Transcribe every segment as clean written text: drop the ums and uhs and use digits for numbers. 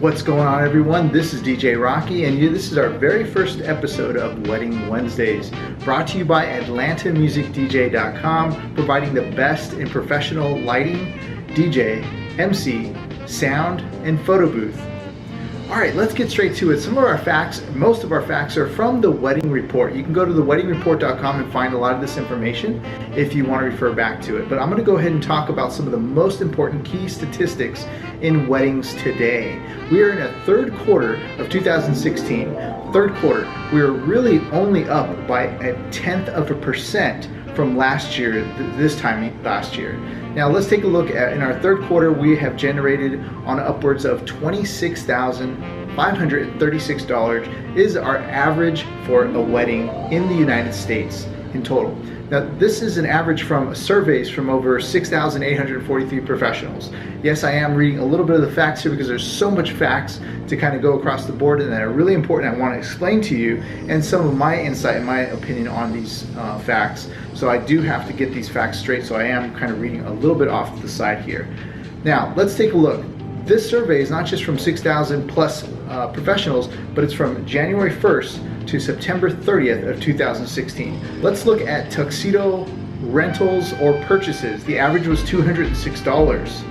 What's going on, everyone? This is DJ Rocky, and this is our very first episode of Wedding Wednesdays, brought to you by AtlantaMusicDJ.com, providing the best in professional lighting, DJ, MC, sound, and photo booth. All right, let's get straight to it. Some of our facts, most of our facts are from the Wedding Report. You can go to theweddingreport.com and find a lot of this information if you want to refer back to it. But I'm going to go ahead and talk about some of the most important key statistics in weddings today. We are in a third quarter of 2016. Third quarter, we are really only up by 1/10% from last year, this time last year. Now let's take a look at, in our third quarter, we have generated on upwards of $26,536 is our average for a wedding in the United States in total. Now this is an average from surveys from over 6,843 professionals. Yes, I am reading a little bit of the facts here because there's so much facts to kind of go across the board and that are really important I want to explain to you, and some of my insight and my opinion on these facts. So I do have to get these facts straight, so I am kind of reading a little bit off to the side here. Now let's take a look. This survey is not just from 6,000 plus professionals, but it's from January 1st to September 30th of 2016. Let's look at tuxedo rentals or purchases. The average was $206.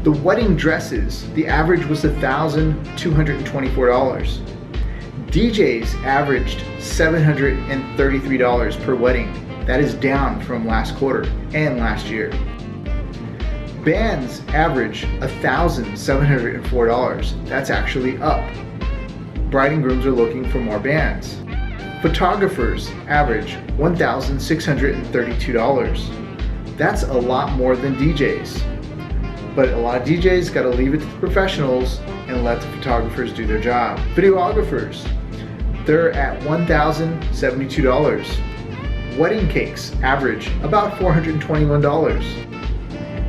The wedding dresses, the average was $1,224. DJs averaged $733 per wedding. That is down from last quarter and last year. Bands average $1,704. That's actually up. Bride and grooms are looking for more bands. Photographers average $1,632. That's a lot more than DJs. But a lot of DJs got to leave it to the professionals and let the photographers do their job. Videographers, they're at $1,072. Wedding cakes average about $421.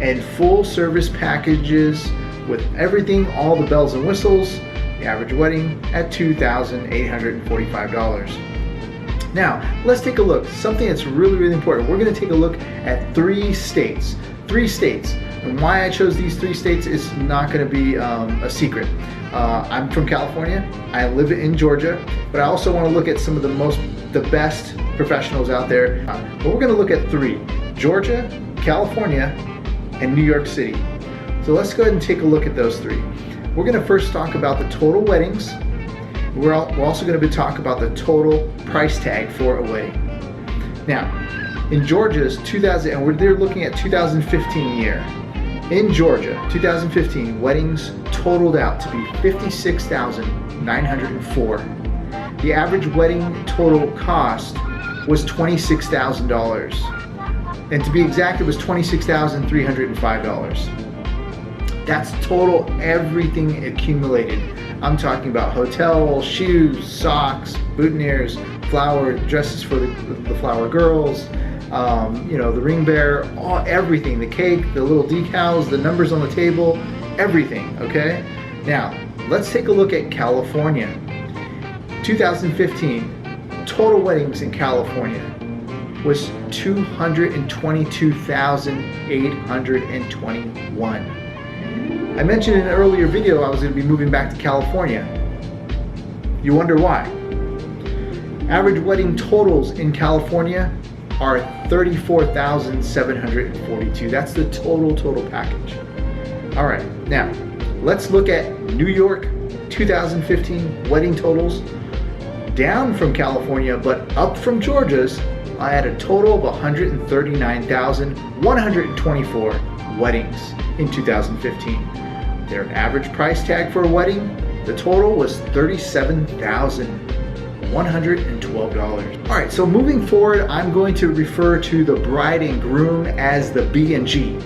And full service packages with everything, all the bells and whistles, the average wedding at $2,845. Now, let's take a look. Something that's really, really important. We're going to take a look at three states. And why I chose these three states is not going to be a secret. I'm from California. I live in Georgia, but I also want to look at some of the best professionals out there. But we're going to look at three: Georgia, California, and New York City. So let's go ahead and take a look at those three. We're going to first talk about the total weddings. We're also going to talk about the total price tag for a wedding. Now, in Georgia's they're looking at 2015 year. In Georgia, 2015, weddings totaled out to be $56,904. The average wedding total cost was $26,000. And to be exact, it was $26,305. That's total everything accumulated. I'm talking about hotel, shoes, socks, boutonnieres, flower dresses for the flower girls, the ring bearer, everything, the cake, the little decals, the numbers on the table, everything, okay? Now, let's take a look at California. 2015, total weddings in California was $222,821. I mentioned in an earlier video I was going to be moving back to California. You wonder why? Average wedding totals in California are $34,742. That's the total package. All right, now let's look at New York 2015 wedding totals. Down from California, but up from Georgia's. I had a total of 139,124 weddings in 2015. Their average price tag for a wedding, the total was $37,112. All right, so moving forward, I'm going to refer to the bride and groom as the B&G.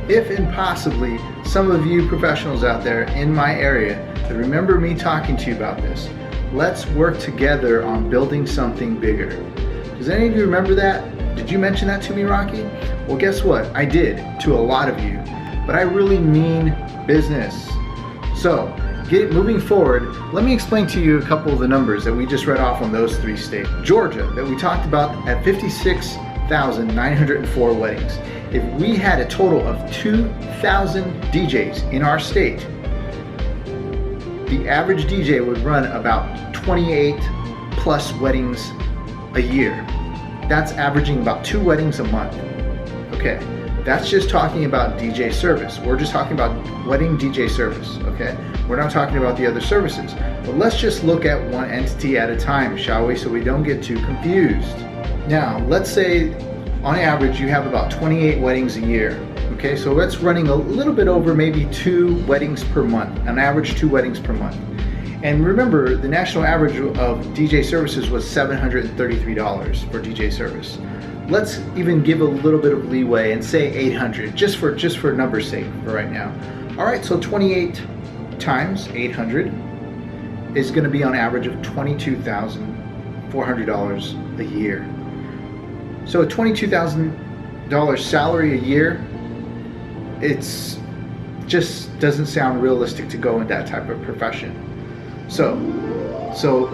If and possibly some of you professionals out there in my area that remember me talking to you about this, let's work together on building something bigger. Does any of you remember that? Did you mention that to me, Rocky? Well, guess what? I did to a lot of you, but I really mean business. So, moving forward, let me explain to you a couple of the numbers that we just read off on those three states. Georgia, that we talked about at 56,904 weddings. If we had a total of 2,000 DJs in our state, the average DJ would run about 28 plus weddings a year. That's averaging about 2 weddings a month. Okay, that's just talking about DJ service. We're just talking about wedding DJ service, okay? We're not talking about the other services. But let's just look at one entity at a time, shall we, so we don't get too confused. Now, let's say on average you have about 28 weddings a year. Okay, so that's running a little bit over maybe 2 weddings per month, an average 2 weddings per month. And remember, the national average of DJ services was $733 for DJ service. Let's even give a little bit of leeway and say 800, just for numbers' sake for right now. All right, so 28 times 800 is going to be on average of $22,400 a year. So a $22,000 salary a year, it's just doesn't sound realistic to go in that type of profession. So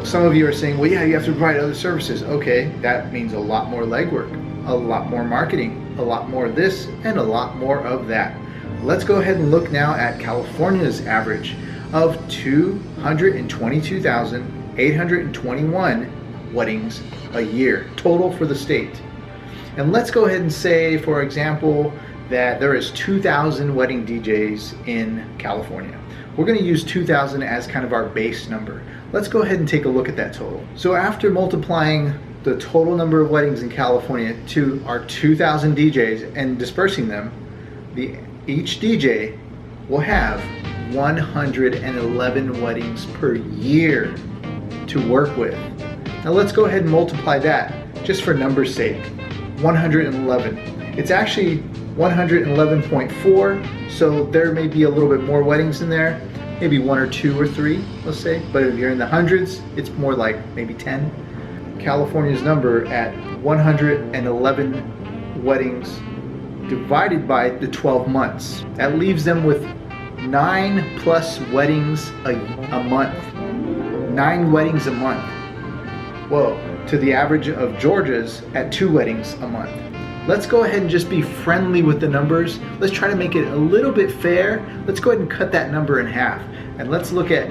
some of you are saying, well, yeah, you have to provide other services. Okay, that means a lot more legwork, a lot more marketing, a lot more of this, and a lot more of that. Let's go ahead and look now at California's average of 222,821 weddings a year total for the state. And let's go ahead and say, for example, that there is 2,000 wedding DJs in California. We're going to use 2,000 as kind of our base number. Let's go ahead and take a look at that total. So after multiplying the total number of weddings in California to our 2,000 DJs and dispersing them, each DJ will have 111 weddings per year to work with. Now let's go ahead and multiply that just for numbers' sake. 111. It's actually 111.4, so there may be a little bit more weddings in there, maybe 1 or 2 or 3, let's say, but if you're in the hundreds, it's more like maybe 10. California's number at 111 weddings divided by the 12 months. That leaves them with 9 plus weddings a month. 9 weddings a month. Whoa, to the average of Georgia's at 2 weddings a month. Let's go ahead and just be friendly with the numbers. Let's try to make it a little bit fair. Let's go ahead and cut that number in half. And let's look at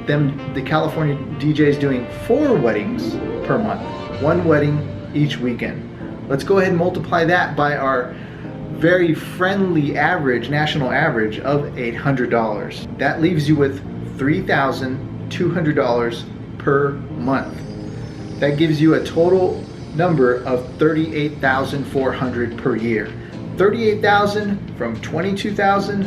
the California DJs doing 4 weddings per month. 1 wedding each weekend. Let's go ahead and multiply that by our very friendly average, national average of $800. That leaves you with $3,200 per month. That gives you a total number of $38,400 per year. 38,000 from 22,000,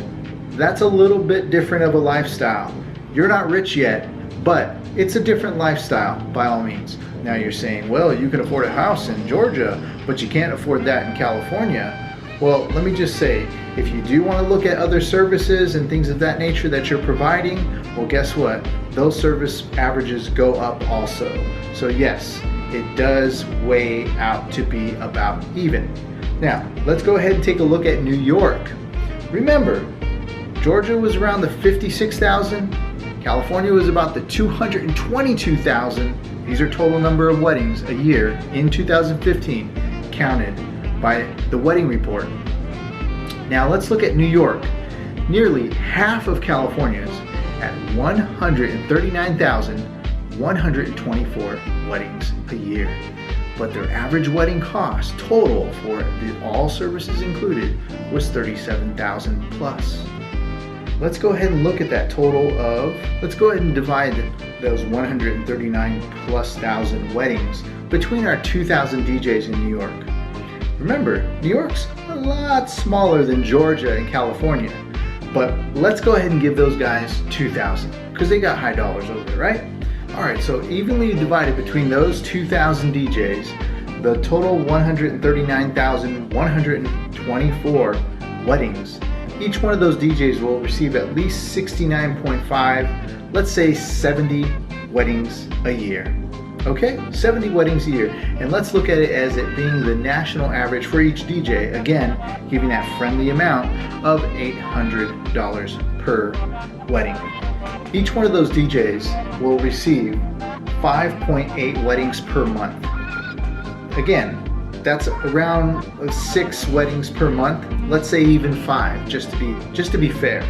that's a little bit different of a lifestyle. You're not rich yet, but it's a different lifestyle by all means. Now you're saying, well, you can afford a house in Georgia, but you can't afford that in California. Well, let me just say, if you do want to look at other services and things of that nature that you're providing, well, guess what? Those service averages go up also. So yes, it does weigh out to be about even. Now, let's go ahead and take a look at New York. Remember, Georgia was around the 56,000. California was about the 222,000. These are total number of weddings a year in 2015, counted by the wedding report. Now let's look at New York. Nearly half of California's at 139,124 weddings a year. But their average wedding cost total for all services included was $37,000 plus. Let's go ahead and look at that total of, let's go ahead and divide those 139 plus thousand weddings between our 2,000 DJs in New York. Remember, New York's a lot smaller than Georgia and California, but let's go ahead and give those guys 2,000 because they got high dollars over there, right? All right, so evenly divided between those 2,000 DJs, the total 139,124 weddings, each one of those DJs will receive at least 69.5, let's say 70 weddings a year. Okay, 70 weddings a year. And let's look at it as it being the national average for each DJ, again, giving that friendly amount of $800 per wedding. Each one of those DJs will receive 5.8 weddings per month. Again, that's around 6 weddings per month. Let's say even 5, just to be fair.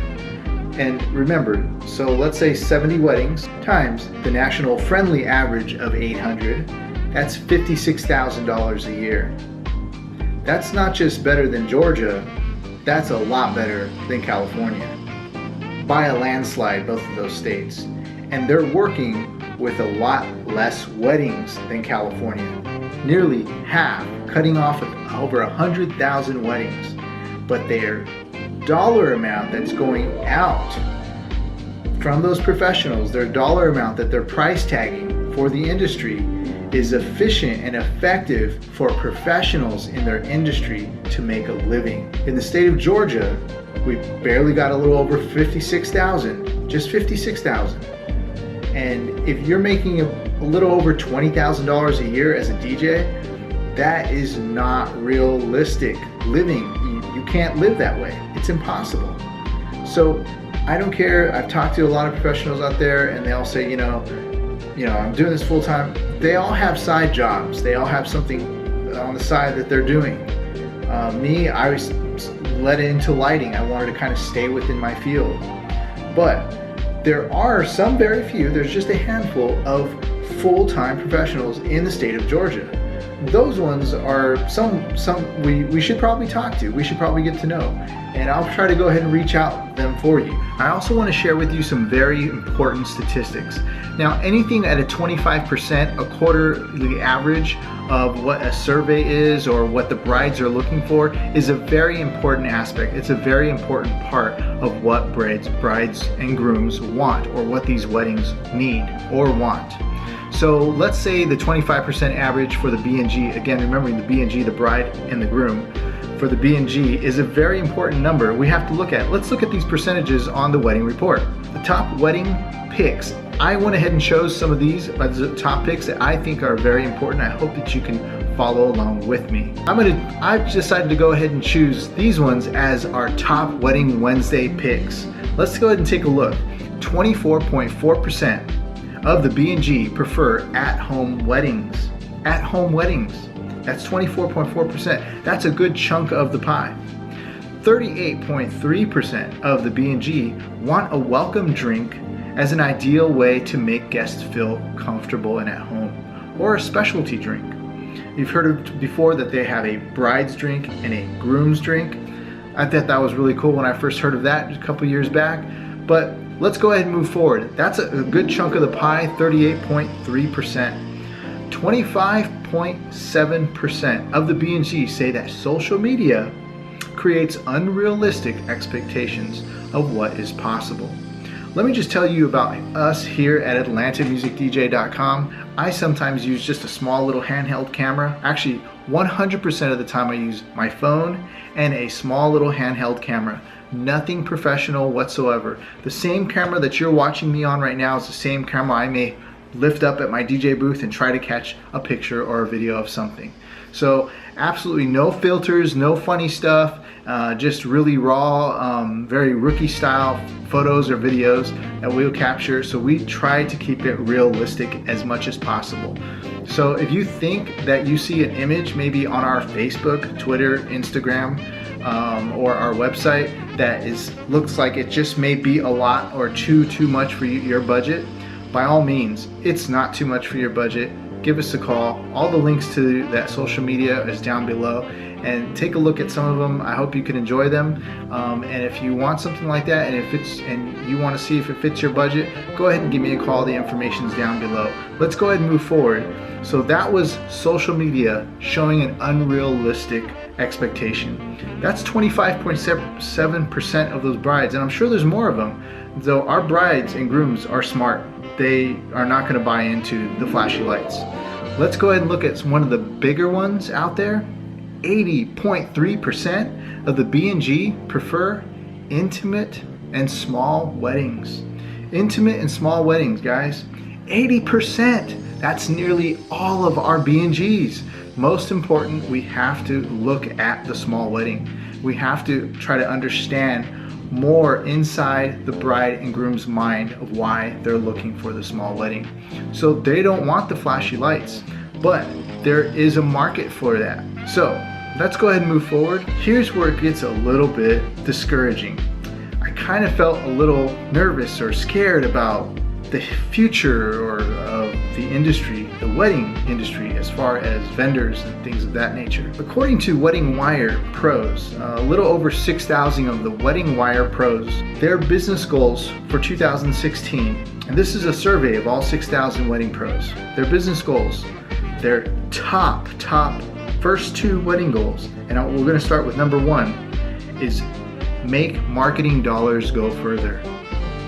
And remember, so let's say 70 weddings times the national friendly average of 800, that's $56,000 a year. That's not just better than Georgia, that's a lot better than California. By a landslide, both of those states. And they're working with a lot less weddings than California. Nearly half, cutting off over 100,000 weddings. But their dollar amount that's going out from those professionals, their dollar amount that they're price tagging for the industry, is efficient and effective for professionals in their industry to make a living. In the state of Georgia, we barely got a little over 56,000, just 56,000. And if you're making a little over $20,000 a year as a DJ, that is not realistic living. You can't live that way. It's impossible. So I don't care. I've talked to a lot of professionals out there, and they all say, you know, I'm doing this full time. They all have side jobs. They all have something on the side that they're doing. Me, I was led into lighting. I wanted to kind of stay within my field. But there are some, very few, there's just a handful of full-time professionals in the state of Georgia. Those ones are some we should probably talk to. We should probably get to know. And I'll try to go ahead and reach out them for you. I also want to share with you some very important statistics. Now, anything at a 25%, a quarterly average of what a survey is or what the brides are looking for is a very important aspect. It's a very important part of what brides and grooms want, or what these weddings need or want. So let's say the 25% average for the B&G, again, remembering the B&G, the bride and the groom, for the B&G is a very important number we have to look at. Let's look at these percentages on the wedding report. The top wedding picks. I went ahead and chose some of these as the top picks that I think are very important. I hope that you can follow along with me. I've decided to go ahead and choose these ones as our top Wedding Wednesday picks. Let's go ahead and take a look. 24.4% of the B&G prefer at-home weddings. At-home weddings. That's 24.4%. That's a good chunk of the pie. 38.3% of the B&G want a welcome drink as an ideal way to make guests feel comfortable and at home, or a specialty drink. You've heard of before that they have a bride's drink and a groom's drink. I thought that was really cool when I first heard of that a couple years back. But let's go ahead and move forward. That's a good chunk of the pie, 38.3%. 25.7% of the B&G say that social media creates unrealistic expectations of what is possible. Let me just tell you about us here at AtlantaMusicDJ.com. I sometimes use just a small little handheld camera. Actually, 100% of the time I use my phone and a small little handheld camera. Nothing professional whatsoever. The same camera that you're watching me on right now is the same camera I may lift up at my DJ booth and try to catch a picture or a video of something. So absolutely no filters, no funny stuff, just really raw, very rookie style photos or videos that we'll capture. So we try to keep it realistic as much as possible. So if you think that you see an image maybe on our Facebook, Twitter, Instagram, or our website that looks like it just may be a lot or too much for your budget, by all means, it's not too much for your budget. Give us a call. All the links to that social media is down below, and take a look at some of them. I hope you can enjoy them. And if you want something like that, and you want to see if it fits your budget, go ahead and give me a call. The information's down below. Let's go ahead and move forward. So that was social media showing an unrealistic expectation. That's 25.7% of those brides, and I'm sure there's more of them. Though our brides and grooms are smart. They are not going to buy into the flashy lights. Let's go ahead and look at one of the bigger ones out there. 80.3% of the B&G prefer intimate and small weddings. Intimate and small weddings, guys. 80%. That's nearly all of our B&Gs. Most important, we have to look at the small wedding. We have to try to understand more inside the bride and groom's mind of why they're looking for the small wedding. So they don't want the flashy lights, but there is a market for that. So let's go ahead and move forward. Here's where it gets a little bit discouraging. I kind of felt a little nervous or scared about the future or of the industry, the wedding industry, as far as vendors and things of that nature. According to WeddingWire pros, a little over 6,000 of the WeddingWire pros, their business goals for 2016, and this is a survey of all 6,000 wedding pros, their business goals, their top first 2 wedding goals, and we're going to start with number 1, is make marketing dollars go further.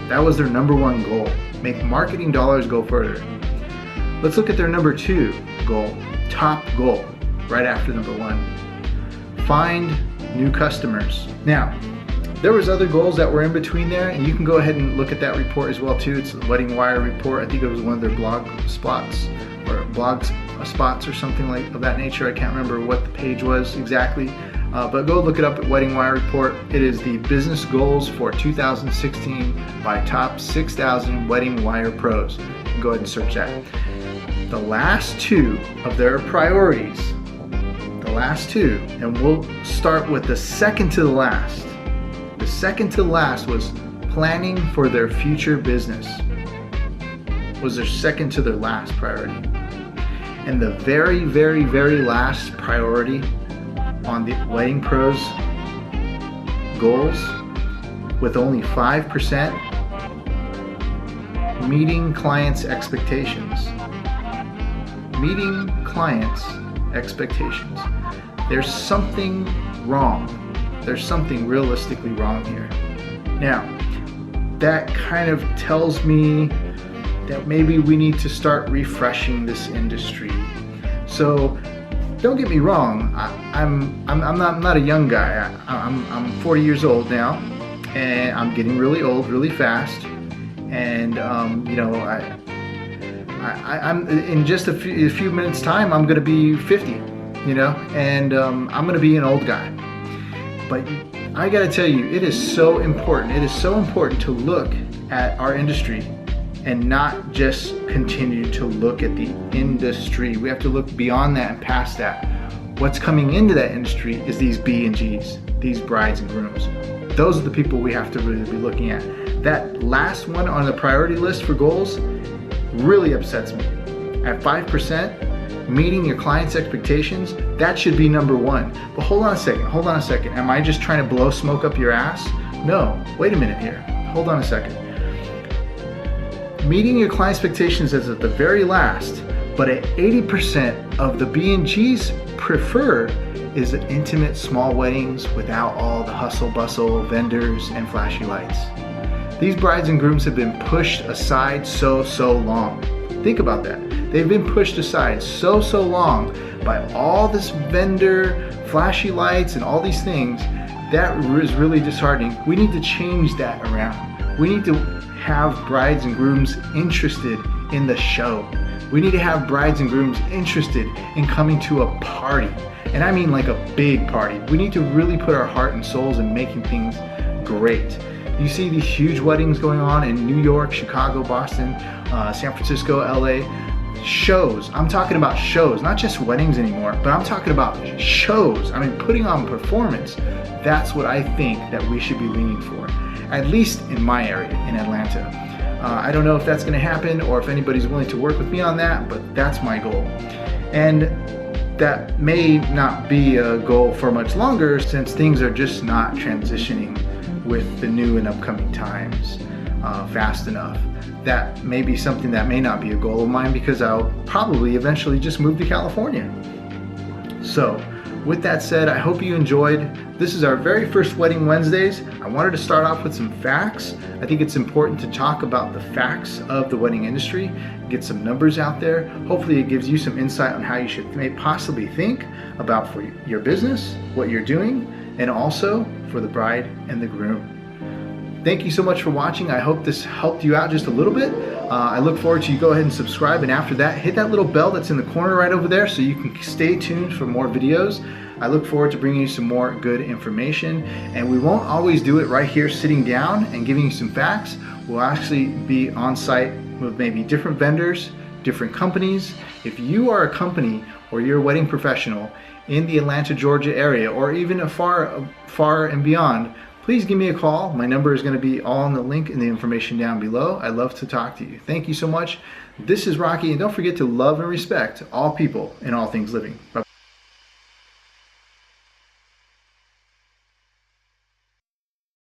That was their number 1 goal. Make marketing dollars go further. Let's look at their number 2 goal, top goal, right after number 1. Find new customers. Now, there was other goals that were in between there, and you can go ahead and look at that report as well too. It's the WeddingWire report. I think it was one of their blog spots or something like of that nature. I can't remember what the page was exactly. But go look it up at WeddingWire report. It is the business goals for 2016 by top 6,000 WeddingWire pros. You can go ahead and search that. The last 2 of their priorities, and we'll start with the second to the last. The second to the last was planning for their future business. Was their second to their last priority. And the very, very, very last priority on the wedding pros goals, with only 5%, meeting clients' expectations. Meeting clients' expectations. There's something wrong. There's something realistically wrong here. Now, that kind of tells me that maybe we need to start refreshing this industry. So don't get me wrong, I'm not a young guy. I'm 40 years old now, and I'm getting really old really fast. And you know, I'm in just a few minutes time, I'm going to be 50. You know, and I'm going to be an old guy. But I got to tell you, it is so important. It is so important to look at our industry and not just continue to look at the industry. We have to look beyond that and past that. What's coming into that industry is these B and Gs, these brides and grooms. Those are the people we have to really be looking at. That last one on the priority list for goals really upsets me. At 5%, meeting your client's expectations, that should be number 1. But hold on a second. Am I just trying to blow smoke up your ass? No, wait a minute here. Hold on a second. Meeting your client expectations is at the very last, but at 80% of the B&Gs prefer is intimate small weddings without all the hustle bustle, vendors, and flashy lights. These brides and grooms have been pushed aside so long. Think about that. They've been pushed aside so long by all this vendor, flashy lights, and all these things. That is really disheartening. We need to change that around. We need to have brides and grooms interested in the show. We need to have brides and grooms interested in coming to a party. And I mean like a big party. We need to really put our heart and souls in making things great. You see these huge weddings going on in New York, Chicago, Boston, San Francisco, LA. Shows. I'm talking about shows, not just weddings anymore, but I'm talking about shows. I mean, putting on performance. That's what I think that we should be leaning for, at least in my area, in Atlanta. I don't know if that's going to happen or if anybody's willing to work with me on that, but that's my goal. And that may not be a goal for much longer, since things are just not transitioning with the new and upcoming times fast enough. That may be something that may not be a goal of mine, because I'll probably eventually just move to California. So with that said, I hope you enjoyed. This is our very first Wedding Wednesdays. I wanted to start off with some facts. I think it's important to talk about the facts of the wedding industry, get some numbers out there. Hopefully it gives you some insight on how you should possibly think about for your business, what you're doing, and also for the bride and the groom. Thank you so much for watching. I hope this helped you out just a little bit. I look forward to you go ahead and subscribe, and after that, hit that little bell that's in the corner right over there so you can stay tuned for more videos. I look forward to bringing you some more good information, and we won't always do it right here sitting down and giving you some facts. We'll actually be on site with maybe different vendors, different companies. If you are a company or you're a wedding professional in the Atlanta, Georgia area, or even far and beyond, please give me a call. My number is going to be all in the link in the information down below. I'd love to talk to you. Thank you so much. This is Rocky, and don't forget to love and respect all people and all things living. Bye-bye.